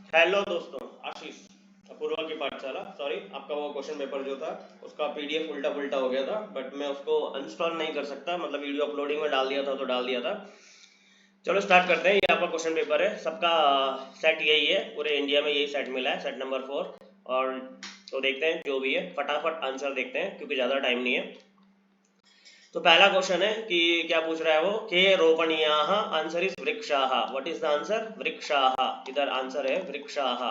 Hello दोस्तों, आशीष अपूर्वा की पाठशाला। सॉरी, आपका वो क्वेश्चन पेपर जो था उसका पीडीएफ उल्टा पुल्टा हो गया था, बट मैं उसको इंस्टॉल नहीं कर सकता, मतलब वीडियो अपलोडिंग में डाल दिया था तो डाल दिया था। चलो स्टार्ट करते हैं। ये आपका क्वेश्चन पेपर है, सबका सेट यही है, पूरे इंडिया में यही सेट मिला है, सेट नंबर 4। और तो देखते हैं जो भी है, फटाफट आंसर देखते हैं क्योंकि ज़्यादा टाइम नहीं है। तो पहला क्वेश्चन है कि क्या पूछ रहा है वो, के रोपणीयाः, आंसर इज वृक्षाः। What is the answer? वृक्षाः। इधर आंसर है वृक्षाः।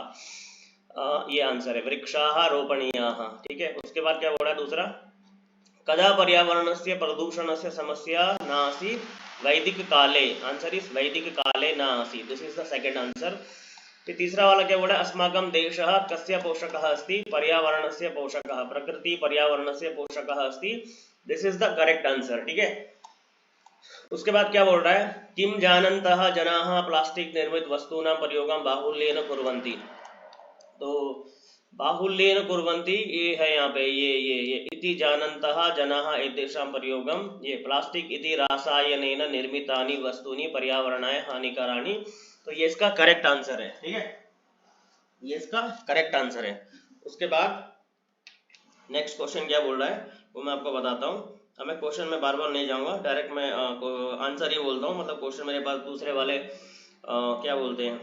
ये आंसर है वृक्षाः रोपणीयाः। ठीक है, उसके बाद क्या बोला दूसरा, कदा पर्यावरणस्य प्रदूषणस्य समस्या नासीत् वैदिक काले। आंसर इज वैदिक काले न आसीत्। This is the second answer. फिर तीसरा वाला क्या बोला, अस्माकं देशः कस्य पोषकः अस्ति? पर्यावरणस्य पोषकः, प्रकृति पर्यावरणस्य पोषकः अस्ति। This is the correct answer. ठीक है, उसके बाद क्या बोल रहा है, किम जानन्तः जनाः प्लास्टिक निर्मित वस्तूनां प्रयोगं बाहुल्येन कुर्वन्ति। तो बाहुल्येन कुर्वन्ति ये है यहाँ पे, ये इति जानन्तः जनाः एतेषां प्रयोगं, ये प्लास्टिक इति रासायनेन निर्मितानि वस्तूनि पर्यावरणाय हानिकराणि। तो ये इसका करेक्ट आंसर है। ठीक है, ये इसका करेक्ट आंसर है। उसके बाद नेक्स्ट क्वेश्चन क्या बोल रहा है वो मैं आपको बताता हूँ। अब मैं क्वेश्चन में बार बार नहीं जाऊंगा, डायरेक्ट मैं आंसर ही बोलता हूँ। मतलब क्वेश्चन मेरे पास दूसरे वाले क्या बोलते हैं,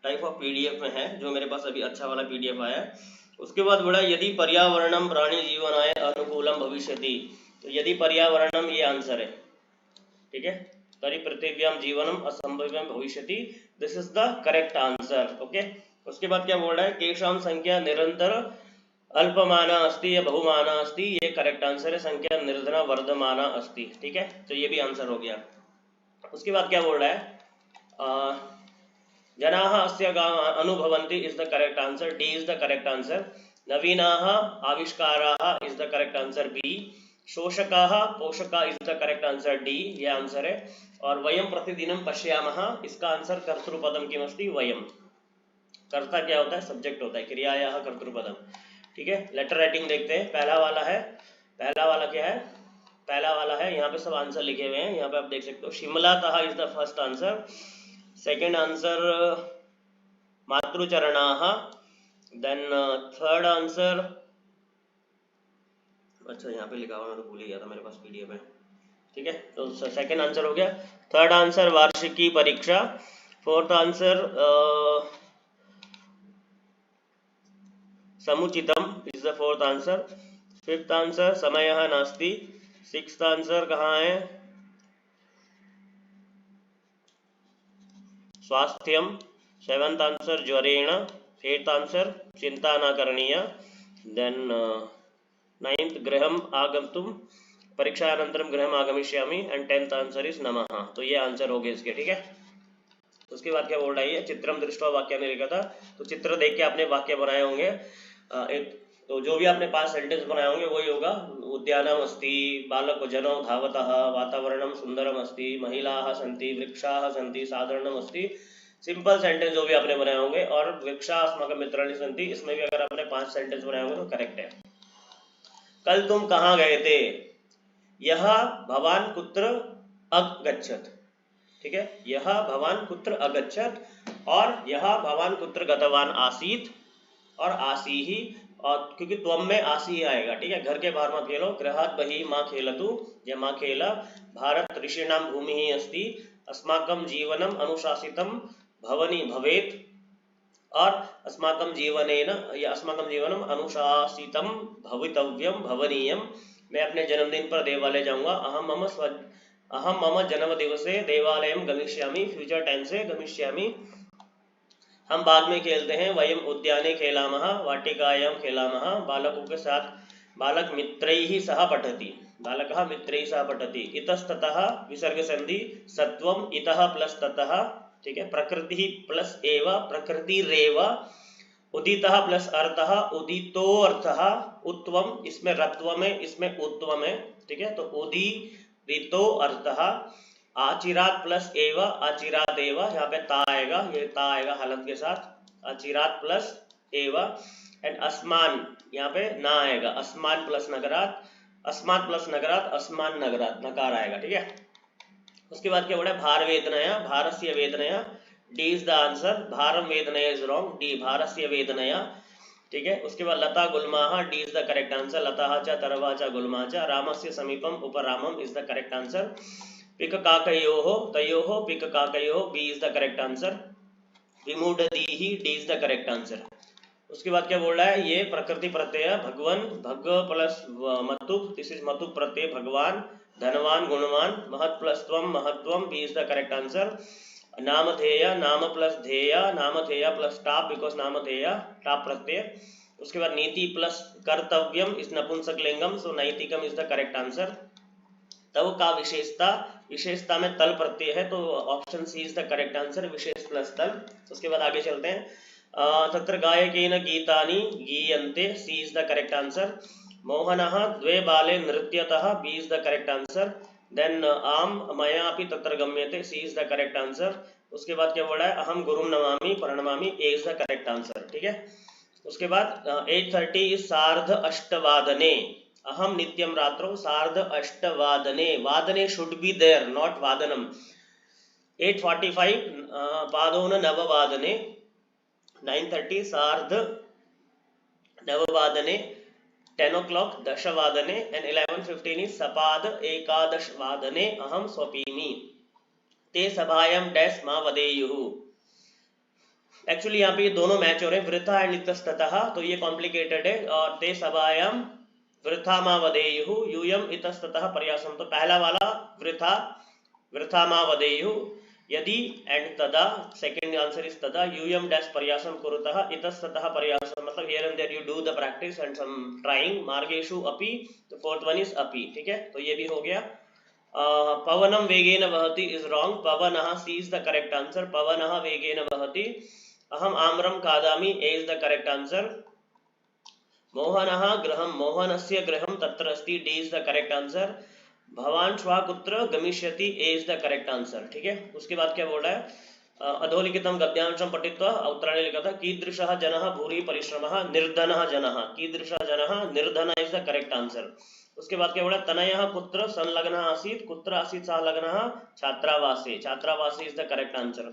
टाइप ऑफ पीडीएफ में है, जो मेरे पास अभी अच्छा वाला पीडीएफ आया है। उसके बाद बोला, यदि पर्यावरणम प्राणी जीवनाय अनुकूलम भविष्यति। तो यदि पर्यावरणम ये आंसर है। ठीक है, तरी पृथिव्याम जीवनम असंभव्यम भविष्यति। This is the correct answer. Okay, उसके बाद क्या बोल रहा है, केशाम संख्या निरंतर अल्पमाना अस्ति या बहुमाना अस्ति। ये करेक्ट आंसर है, संख्या निर्धना वर्धमाना अस्ति। ठीक है, तो ये भी आंसर हो गया। उसके बाद क्या बोल रहा है, जनाः अस्य अनुभवन्ति is the correct answer. D is the correct answer. नवीनाः आविष्काराः is the correct answer. B. शोषकाः पोषका is the correct answer. D ये आंसर है। और वयम प्रतिदिनं पश्यामः, इसका आंसर कर्तृपदम किमस्ति? वयम। कर्ता क्या होता है? सब्जेक्ट होता है, क्रियायाः कर्तृपदम। ठीक है, लेटर राइटिंग देखते हैं। पहला वाला है, पहला वाला क्या है, पहला वाला है, यहाँ पे सब आंसर लिखे हुए हैं, यहाँ पे आप देख सकते हो। शिमलातः is the first answer. Second answer मातृचरणाः। देन थर्ड आंसर, अच्छा यहाँ पे लिखा हुआ, मैं तो भूल ही गया था, मेरे पास पीडीएफ है। ठीक है, तो सेकंड आंसर हो गया। थर्ड आंसर वार्षिकी परीक्षा। फोर्थ आंसर समुचितम is the fourth answer. Fifth answer समयः नास्ति। सिक्स्थ आंसर कहाँ है, स्वास्थ्यम। सेवंथ आंसर ज्वरेण। एट्थ आंसर चिंता न करणीय। देन नाइन्थ गृहम आगंतुम, परीक्षानंतरम गृहम आगमिष्यामि। एंड टेंथ आंसर इज नमः। तो ये आंसर हो गए इसके। ठीक है, उसके बाद क्या बोल रहा है, चित्रम दृष्ट्वा वाक्यानि लिखा था। तो चित्र देख के आपने वाक्य बनाए होंगे। एक तो जो भी आपने 5 सेंटेंस बनाए होंगे वही होगा। उद्यानम अस्ति, बालक जनो धावतः, वातावरणम सुंदरम अस्ति, महिलाः सन्ति, वृक्षाः सन्ति, साधारणम अस्ति। सिंपल सेंटेंस जो भी आपने बनाए होंगे। और वृक्षा अस्माकं मित्राणि सन्ति, इसमें भी अगर आपने 5 सेंटेंस बनाए होंगे तो करेक्ट है। कल तुम कहाँ गए थे? यह भवान कुत्र अगच्छत। ठीक है, यह भवान कुत्र अगच्छत, और यह भवान कुत्र गतवान आसीत, और आसी ही, और क्योंकि त्वम में आसी ही आएगा। ठीक है, घर के बाहर मत खेलो। गृहात् बहिः मा खेलतु, या मा खेल। भारत ऋषीणां भूमिः अस्ति, अस्माकं जीवनम् अनुशासितं भवनी भवेत्, और अस्माकं जीवनेन, या अस्माकं जीवनम अनुशासितं भवितव्यम भवनीयम। मैं अपने जन्मदिन पर देवालय जाऊंगा। अहम मम जन्मदिवसे देवालयं गमिष्यामि, फ्यूचर टेंस से गमिष्यामि। हम बाग में खेलते हैं। वयम उद्याने खेलामः, वाटिकायां खेलामः। बालकों के साथ, बालक मित्रैः सह पठति, बालकः मित्रैः सह पठति। इतस्ततः विसर्ग संधि सत्वम, इतः प्लस ततः। ठीक है, प्रकृति प्लस एव, प्रकृतिरेव। उदितः प्लस अर्थः, उदितो अर्थः। उत्वम, इसमें रत्वम है, इसमें उत्वम है। ठीक है, तो उदितो अर्थः। आचिरात प्लस एव, आचिरात एव, यहाँ पे ता आएगा, ये ता आएगा हालत के साथ। आचिरात प्लस एव। एंड अस्मान, यहाँ पे ना आएगा, अस्मान प्लस नगरात, अस्मात् प्लस नगरात, अस्मान नगरात, नकार आएगा। ठीक है, उसके बाद क्या बोला, भार वेदनया, भारस्य वेदनया डी इज द आंसर. भारम वेदनया इज रॉन्ग. डी भारस्य वेदनया. ठीक है. उसके बाद लता गुल्माः, D is the correct answer. लताः च तरवा च गुल्मा च. रामस्य समीपम उपरामम इज द करेक्ट आंसर. पिक काकयोः तयोः पिक काकयोः, B is the correct answer. विमूढ़दीहि, D is the correct answer. उसके बाद क्या बोल रहा है, ये प्रकृति प्रत्यय भगवन, भग प्लस मतुप, दिस इज मतुप प्रत्यय भगवान. धनवान गुणवान, महत् प्लस त्वम महत्वम, B is the correct answer. नामधेय, नाम प्लस धेय, नामधेय प्लस टाप, बिकॉज नामधेय टाप प्रत्यय. उसके बाद नीति प्लस कर्तव्यम इस नपुंसक लिंगम, सो नैतिकम इज द करेक्ट आंसर. तव का विशेषता, विशेषता में तल प्रत्यय है, तो option C is the correct answer. विशेष प्लस तल. उसके बाद आगे चलते हैं. तत्र गायकेन गीतानि गीयन्ते, C is the correct answer. मोहनः द्वे बाले नृत्यतः, B is the correct answer. Then आम मया अपि तत्र गम्यते, C is the correct answer. उसके बाद क्या बोल रहा है, अहम गुरुम नमामि प्रणमामि, ए इज द करेक्ट आंसर. ठीक है. उसके बाद 8:30 इज सार्ध अष्टवादने. अहम नित्यम रात्रौ सार्ध अष्टवादने. वादने शुड बी देयर, नॉट वादनम. 8:45 पादोन नववादने. 9:30 सार्ध नववादने. 10 o'clock दशवादने. एंड 11:15 इज सपाद एकादश वादने अहम स्वपीमि. ते सभायां डैश मा वदेयुः. एक्चुअली यहाँ पे ये दोनों मैच हो रहे हैं, वृथा एंड इतस्ततः, तो ये कॉम्प्लिकेटेड है. और ते सभायां वृथा मा वदेयुः यूयम इतस्ततः पर्यासम. तो पहला वाला वृथा, वृथा मा वदेयुः. यदि एंड तदा, सेकंड आंसर इज तदा. यूयम डैश पर्यासम कुरुतः, इतस्ततः पर्यासम, मतलब here and there you do the practice and some trying. मार्गेषु अपि, तो फोर्थ वन इज अपि. ठीक है. तो ये भी हो गया. पवनम वेगेन वहति इज रॉन्ग. पवनः, C is the correct answer. पवनः वेगेन वहति. अहम आम्रम खादामि, A is the correct answer. मोहनः गृहं, मोहनस्य गृहं तत्र अस्ति, D is the correct answer. भवान श्वः कुत्र गमिष्यति, A is the correct answer. ठीक है. उसके बाद क्या बोल रहा है, अधोलिखितं गद्यांशं पठित्वा उत्तराणि लिखा था. कीदृशः जनः भूरि परिश्रमः, निर्धनः जनः. कीदृशः जनः, निर्धनः इज द करेक्ट आंसर. उसके बाद क्या बोला, तनयः कुत्र संलग्नः आसीत्, कुत्र आसीत् संलग्नः, छात्रावासे. छात्रावासे इज द करेक्ट आंसर.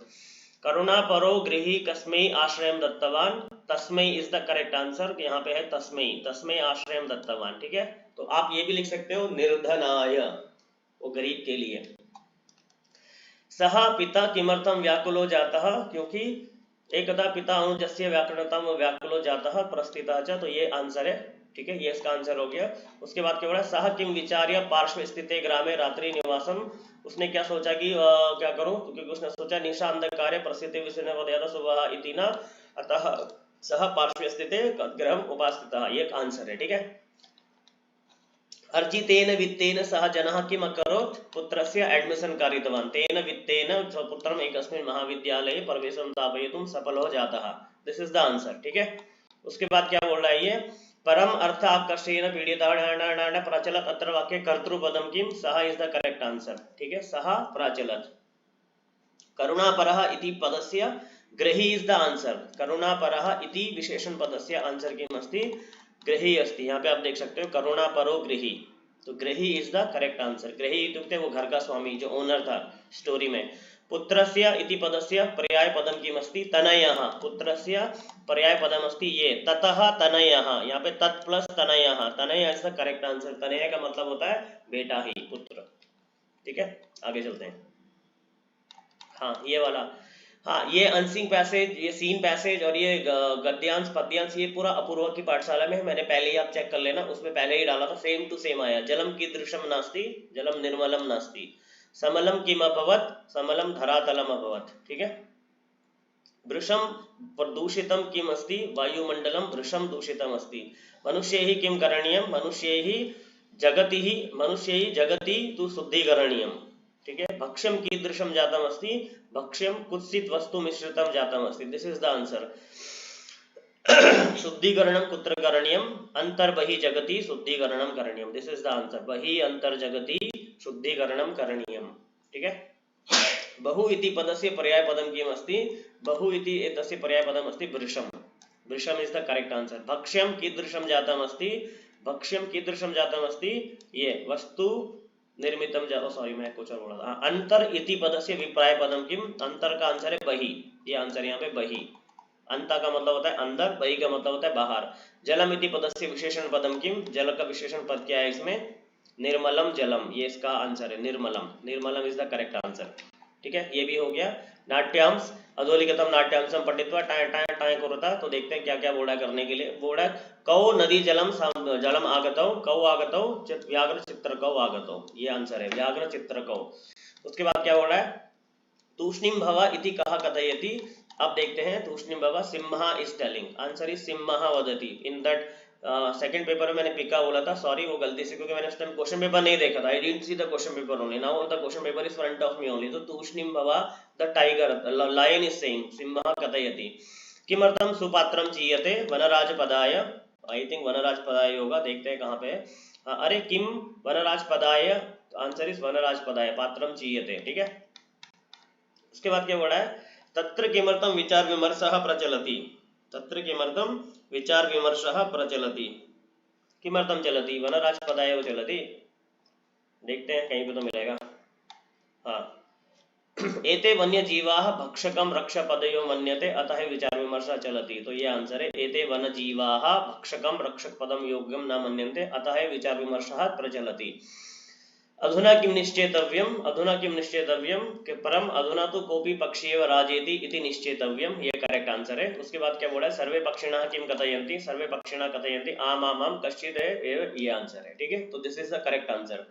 करुणापरो गृही कस्मै आश्रयं दत्तवान, तस्मै इज द करेक्ट आंसर. यहाँ पे है तस्मै, तस्मै आश्रयं दत्तवान. ठीक है. तो आप ये भी लिख सकते हो निर्धनाय, वो गरीब के लिए. सह पिता किमर्थम व्याकुलो जातः, क्योंकि एकदा पिता अनुजस्य व्याकुलताम व्याकुलो जातः प्रस्थितः च, तो ये आंसर है. ठीक है. ये इसका आंसर हो गया. उसके बाद क्या बोला, सह किम विचार्य पार्श्व स्थिते ग्रामे रात्रि निवासम. उसने क्या सोचा कि क्या करूं, क्योंकि उसने सोचा निशा अंधकारे प्रसिद्धि विषय वदयात सुबह इति न, अतः सह पार्श्व स्थिते गृहम उपास्थितः. ये एक आंसर है. ठीक है. अर्जितेन वित्तेन सह जनः किम अकरोत्, पुत्रस्य एडमिशन कारितवान्. तेन वित्तेन पुत्रम् एकस्मिन् महाविद्यालये प्रवेशं स्थापयितुं सफलो जातः. This is the answer. ठीक है. उसके बाद क्या बोल रहा है ये, परम अर्थ आकर्षेण पीड़ितः प्रचलत. अत्र वाक्ये कर्तृपदम किम, सह इज द करेक्ट आंसर. ठीक है. सह प्रचलत. करुणापरः इति पदस्य गृही इज द आंसर. करुणापरः इति विशेषण पदस्य आंसर किम अस्ति, गृही अस्ति. यहाँ पे आप देख सकते हो करुणापरो गृही, तो गृही इज द करेक्ट आंसर. गृही इत्युक्ते वो घर का स्वामी, जो ओनर था स्टोरी में. पुत्रस्य इति पदस्य पर्याय पदम किम अस्ति, तनयः. पुत्रस्य पर्याय पदम अस्ति ये ततः तनयः. यहाँ पे तत् plus तनयः, Tanay is the correct answer. तनय का मतलब होता है बेटा ही, पुत्र. ठीक है. आगे चलते हैं. हाँ ये वाला, हाँ ये अनसिंग पैसेज, ये सीन पैसेज और ये गद्यांश पद्यांश, ये पूरा अपूर्वा की पाठशाला में मैंने पहले ही, आप चेक कर लेना, उसमें पहले ही डाला था. सेम टू सेम आया. जलम कीदृशम नास्ति, जलम निर्मलम नास्ति. समलम किम अभवत्, समलम धरातलम अभवत्. ठीक है. वृषम प्रदूषितम किम अस्ति, वायुमंडलम वृषम दूषितम अस्ति. मनुष्यैः किम करणीयम, मनुष्यैः जगति तु शुद्धिकरणीयम. ठीक है. भक्ष्यम कीदृशम जातम अस्ति, भक्ष्यम कुत्सित वस्तु मिश्रितम जातम अस्ति. This is the answer. शुद्धिकरणम कुत्र करणीयम, अंतर्बहि जगति शुद्धिकरणम करणीयम. This is the answer. बहि अंतर जगति शुद्धिकरणम करणीयम. ठीक है. बहु इति पदस्य पर्याय पदम किम अस्ति, बहु इति एतस्य पर्याय पदम अस्ति वृषम. वृषम इज द करेक्ट आंसर. भक्ष्यम कीदृशम जातम अस्ति, भक्ष्यम कीदृशम जातम अस्ति, ये वस्तु निर्मितम जाओ, सॉरी मैं कुछ और बोला था। अंतर इति पदस्य विप्राय पदम किम, अंतर का आंसर है बही, ये आंसर यहाँ पे बही। अंता का मतलब होता है अंदर, बही का मतलब होता है बाहर। जलम इति पदस्य विशेषण पदम किम, जल का विशेषण पद क्या है इसमें, निर्मलम जलम, ये इसका आंसर है निर्मलम, निर्मलम इज द करेक्ट आंसर। ठीक है, ये भी हो गया। नाट्यांश अधोलिखितम नाट्यांशम पठित्वा टाय टाय टाय करता, तो देखते हैं क्या क्या बोला करने के लिए। बोला कौ नदी जलम जलम आगतौ, कौ आगतौ व्याघ्र चित्र कौ आगतौ, ये आंसर है व्याघ्र चित्र कौ। उसके बाद क्या बोला है, तूष्णीम भव इति कहा कथयति। अब देखते हैं तूष्णीम भव, सिम्हा इज टेलिंग, आंसर इज सिम्हा वदति। इन दैट सेकंड पेपर में मैंने पिका बोला था, सॉरी वो गलती से, क्योंकि मैंने उस टाइम क्वेश्चन पेपर नहीं देखा था, I didn't see the question paper only, now the question paper is front of me only. तो तूष्णीम भव the tiger lion is saying सिम्हा कथयति। किमर्थम सुपात्रम चीयते वनराज पदाय, आई थिंक वनराज पदाय होगा, देखते हैं कहाँ पे है। अरे किम वनराज पदाय, आंसर इज वनराज पदाय पात्रम चीयते। ठीक है, उसके बाद क्या बोला है, तत्र किमर्थम विचार विमर्शः प्रचलति, तत्र किमर्थम विचार विमर्शः प्रचलति, किमर्थम चलति वनराज पदाय चलति, देखते हैं कहीं पे तो मिलेगा। हाँ, एते वन्यजीवाः भक्षकम रक्षपदयो मन्यते अतः विचार विमर्शः चलति, तो ये आंसर है एते वन्यजीवाः भक्षकम रक्षक पदम योग्यम न मन्यन्ते अतः विचार विमर्शः प्रचलति। अधुना किम निश्चेतव्यम, अधुना किम निश्चेतव्यम के परम अधुना तो कोपी पक्षी एव राजेति इति निश्चेतव्यम, ये करेक्ट आंसर है। उसके बाद क्या बोला है, सर्वे पक्षिणः किम कथयन्ति, सर्वे पक्षिणः कथयन्ति आम आम आम कश्चित् एव, ये आंसर है। ठीक है, तो this is the correct answer.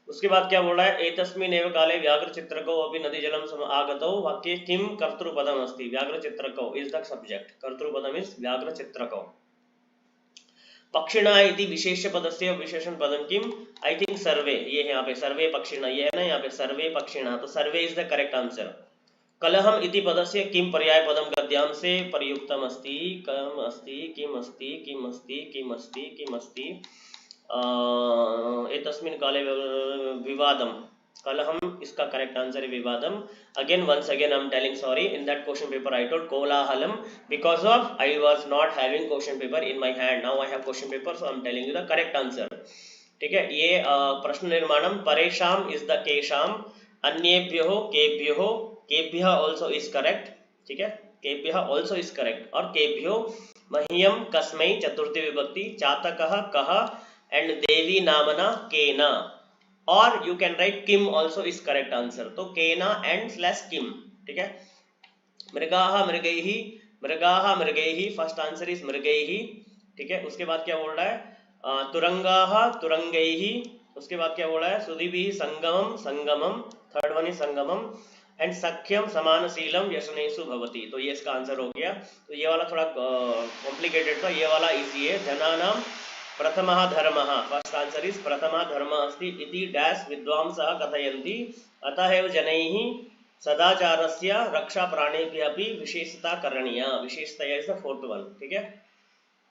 उसके बाद क्या बोला है, एतस्मिन् एव काले व्याघ्र चित्रकौ अपि नदी जलम आगतौ वाक्ये किम कर्तृपदम अस्ति, व्याघ्र चित्रकौ इज द सब्जेक्ट, कर्तृपदम इज व्याघ्र चित्रकौ। पक्षिणा इति विशेष पदस्य विशेषण पदम किम, आई थिंक सर्वे, ये है यहाँ पे सर्वे पक्षिणा, ये है ना यहाँ पे सर्वे पक्षिणा, तो सर्वे इज द करेक्ट आंसर। कलहम इति पदस्य किम पर्याय पदम गद्यांश से प्रयुक्तम अस्ति, कम अस्ति किम अस्ति किम अस्ति किम अस्ति किम अस्ति, एतस्मिन् काले विवादम, कलहम इसका करेक्ट आंसर है विवादम। Again once again I am telling sorry, in that question paper I told कोलाहलम because of I was not having question paper in my hand, now I have question paper, so I am telling you the correct answer. ठीक है, ये प्रश्न निर्माणम परेशाम is the केशाम, अन्येभ्यो केभ्यो, केभ्यः आल्सो इज करेक्ट। ठीक है, केभ्यः आल्सो इज करेक्ट, और केभ्यो मह्यम कस्मै चतुर्थी विभक्ति, चातकः कः एंड देवी नामना केना, और you can write Kim also is correct answer, तो केना एंड स्लैश किम। ठीक है, मृगाः मृगैः, मृगाः मृगैः, फर्स्ट आंसर इज मृगैः। ठीक है, उसके बाद क्या बोल रहा है, तुरंगाः तुरंगैः, उसके बाद क्या बोल रहा है, सुधीभिः संगमम संगमम, थर्ड वन इज संगमम, एंड सख्यम समानशीलम व्यसनेषु भवति, तो ये इसका आंसर हो गया। तो ये वाला थोड़ा कॉम्प्लिकेटेड था, ये वाला इजी है। जनानां प्रथमः धर्मः, फर्स्ट आंसर इज प्रथमः धर्मः अस्ति इति डैश विद्वांसः कथयन्ति अतः एव जनैः सदाचारस्य रक्षा प्राणेभ्यः अपि विशेषता करणीया, विशेषतया इज द फोर्थ वन। ठीक है,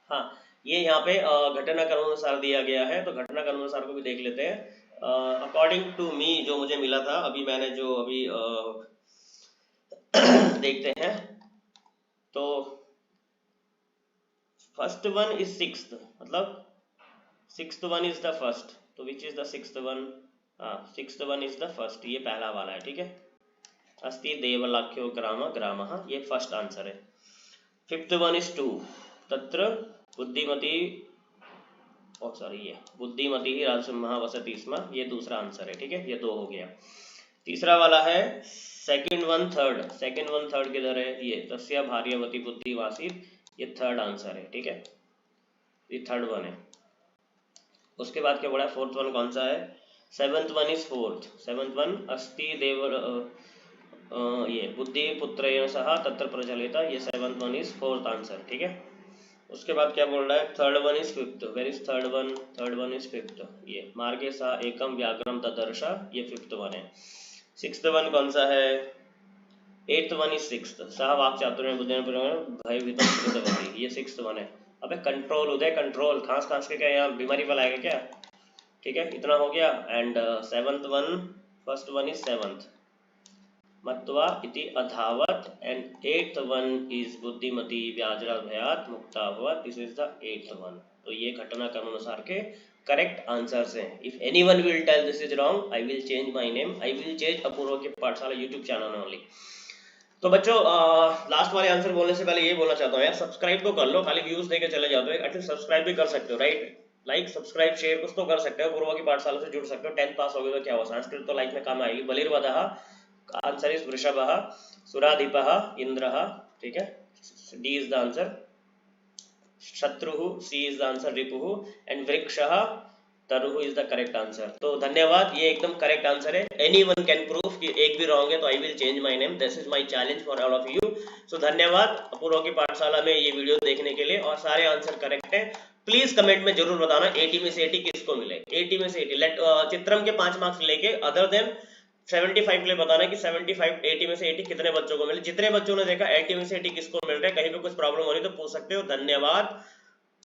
हाँ, ये यहाँ पे घटना क्रमानुसार दिया गया है, तो घटना क्रमानुसार को भी देख लेते हैं। अकॉर्डिंग टू मी जो मुझे मिला था, अभी मैंने जो अभी देखते हैं, तो फर्स्ट वन इज सिक्स्थ, मतलब sixth one is the first, तो which is the sixth one, हाँ sixth one is the first, ये पहला वाला है। ठीक है, अस्ति देवलाख्यो ग्राम ग्रामः, ये फर्स्ट आंसर है। फिफ्थ वन इज टू, तत्र बुद्धिमती, ओ सॉरी ये बुद्धिमती ही राजसिंह वसति स्म, ये दूसरा आंसर है। ठीक है, ये दो हो गया। तीसरा वाला है second one third, second one third किधर है, ये तस्या भार्यवती बुद्धिवासित, ये थर्ड आंसर है। ठीक है, ये थर्ड वन है। उसके बाद क्या बोला है, फोर्थ वन कौन सा है, seventh one is fourth, seventh one अस्ति देव ये बुद्धि पुत्रेण सह तत्र प्रचलिता, ये seventh one is fourth answer. ठीक है, उसके बाद क्या बोल रहा है, third one is fifth, where is third one, third one is fifth, ये मार्गे सा एकम व्याघ्रम तदर्श, ये फिफ्थ वन है। सिक्स्थ वन कौन सा है, एट्थ वन इज सिक्स्थ, सह वाक चातुर्य बुद्धि भयभीतम कृतवती, ये सिक्स्थ वन है। अबे कंट्रोल उदय कंट्रोल, खांस खांस के क्या यहाँ बीमारी फैलाएगा क्या। ठीक है, इतना हो गया। And seventh one, first one is seventh, मत्वा इति अधावत, एंड एट्थ वन इज बुद्धिमती व्याजरा भयात मुक्ता भवत, this is the eighth one. तो ये घटना क्रम अनुसार के करेक्ट आंसर्स हैं। If anyone will tell this is wrong, I will change my name, I will change Apurva की पाठशाला यूट्यूब चैनल ओनली। तो बच्चों लास्ट वाले आंसर बोलने से पहले ये बोलना चाहता हूँ यार, सब्सक्राइब तो कर लो, खाली व्यूज देके चले जाते हो, एटलीस्ट सब्सक्राइब भी कर सकते हो राइट। लाइक सब्सक्राइब शेयर कुछ तो कर सकते हो, पूर्वा की पाठशाला से जुड़ सकते हो। 10th पास हो गए तो क्या हुआ, संस्कृत तो लाइफ में काम आएगी। बलिर्वदः, आंसर इज वृषभः, सुराधिपः इंद्रः, ठीक है, डी इज द आंसर। शत्रुः, सी इज द आंसर, रिपुः, एंड वृक्षः तरुः इज द करेक्ट आंसर। तो धन्यवाद, ये एकदम करेक्ट आंसर है। एनीवन कैन प्रूव कि एक भी रॉन्ग है तो I will change my name, this is my challenge for all of you. So धन्यवाद अपूर्वा की पाठशाला में ये वीडियो देखने के लिए, और सारे आंसर करेक्ट है। प्लीज कमेंट में जरूर बताना 80 में से 80 किसको मिले, 80 में से 80। लेट चित्रम के 5 मार्क्स लेके अदर देन 75 के लिए बताना कि 75 80 में से 80 कितने बच्चों को मिले। जितने बच्चों ने देखा 80 में से 80 किसको मिल रहा है, कहीं पे कुछ प्रॉब्लम हो रही है तो पूछ सकते हो। धन्यवाद।